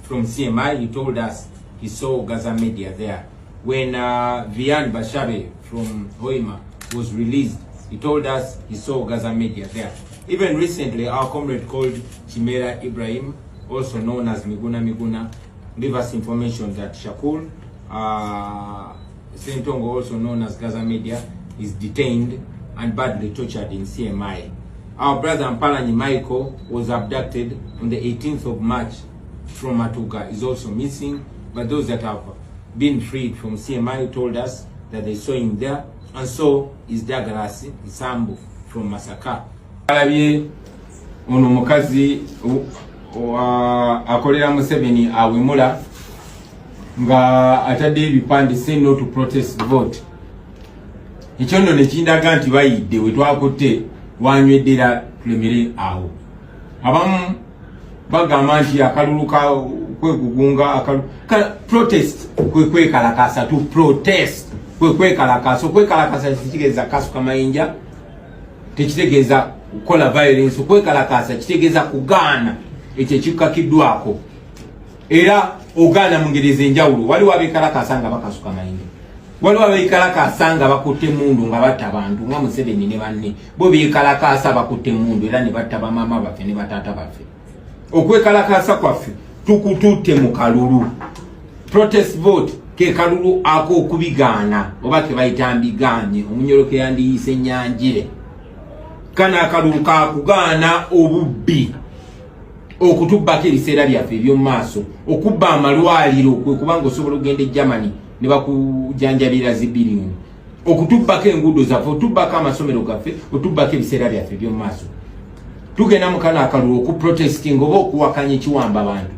from CMI. He told us he saw Gaza Media there. When Vian Bashabe from Hoima was released, he told us he saw Gaza Media there. Even recently, our comrade called Chimera Ibrahim, also known as Miguna, gave us information that Shakur Sentongo, also known as Gaza Media, is detained and badly tortured in CMI. Our brother Mpalanyi Michael was abducted on the 18th of March from Matuga, is also missing, but those that have been freed from CMI told us that they saw him there, and so is Dagarasi Isambu from Masaka. Alabye ono mukazi akolera Museveni awemula nga atadde ebipande say no to protest vote. Ekyondo ne kindaga nti bayidde we twakotte wanyweddera tulemere awo. Abamu bagamba nti akaluluka kwekugunga protest kwekalakasa to protest kwekalakasa kwekalakasa kitegeeza kasuka mayinja tekitegeeza kola violence. Kwekalakasa kitegeeza kugaana ekyo kikakiddwako era ogaana mu ngeri ez'enjawulo. Waliwo abeekalakasa nga bakasuka mayinja, waliwo abeekalakasa nga bakutte mundu nga batta bantu nga Museveni ne banne bo beekalakasa bakutte mundu era ne batta bamama baffe ne bataata baffe. Okwekalakasa kwaffe tukututte mu kalulu. Protest vote ke kalulu ako okubigaana oba ke bayita mbiganye omunyoloke yandiyise enyanjire. Kana akalulu kakugaana obubbi, okutubbako ebiseera byaffe eby'omu maaso, okubba amalwaliro kwe kubanga osobola okugenda e Germany ne bakujanjabira zibiliyoni, okutubbako enguudo zaffe, otubbako amasomero gaffe, otubbako ebiseera byaffe eby'omu maaso. Tugenda mu kana akalulu okuprotesting oba okuwakanya ekiwamba abantu,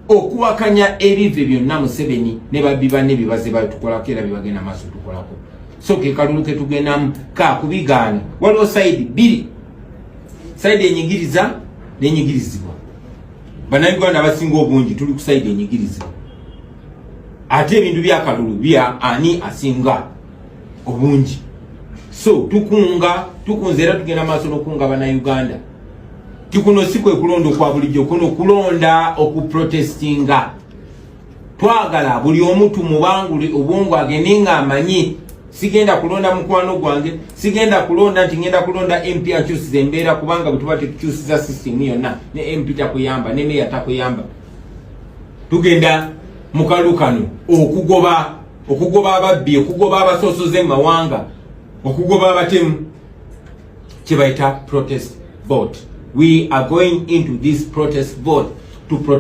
okuwakanya ebive byonna Museveni ne babbi banne bibaze batukolako era bibagenda maaso tukolako. So ke kalulu ke tugendamu ka kubigaana. Waliwo side bbiri, side enyigiriza n'enyigirizibwa. Bannayuganda abasinga obungi tuli ku side enyigirizibwa, ate ebintu byakalulu bya ani asinga obungi. So tukunze era tugenda maaso n'okunga bannayuganda. Tikuno si kwe kulonda okwa bulijjo, kuno kulonda okuprotestinga. Twagala buli omu tumubangule obwongo agende nga amanyi sigenda kulonda mukwano gwange, sigenda kulonda nti ngenda kulonda MP akyusiza embeera kubanga bwe tuba tetukyusiza system yonna ne MP takuyamba ne meya takuyamba. Tugenda mu kalukano okugoba ababbi, okugoba abasosoze mu mawanga, okugoba abatemu, kye bayita protest vote. We are going into this protest vote to protest